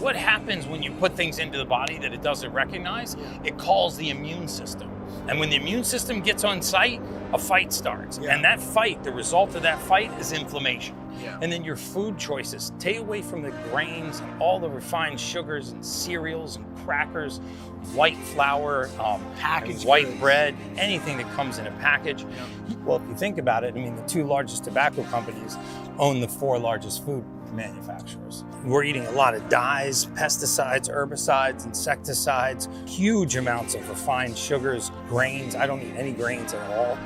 What happens when you put things into the body that it doesn't recognize? It calls the immune system. And when the immune system gets on site, a fight starts. And that fight, the result of that fight is inflammation. And then your food choices, stay away from the grains and all the refined sugars and cereals and crackers, white flour, packaged white bread, anything that comes in a package. Well, if you think about it, I mean, the 2 largest tobacco companies own the 4 largest food manufacturers. We're eating a lot of dyes, pesticides, herbicides, insecticides, huge amounts of refined sugars, grains. I don't eat any grains at all.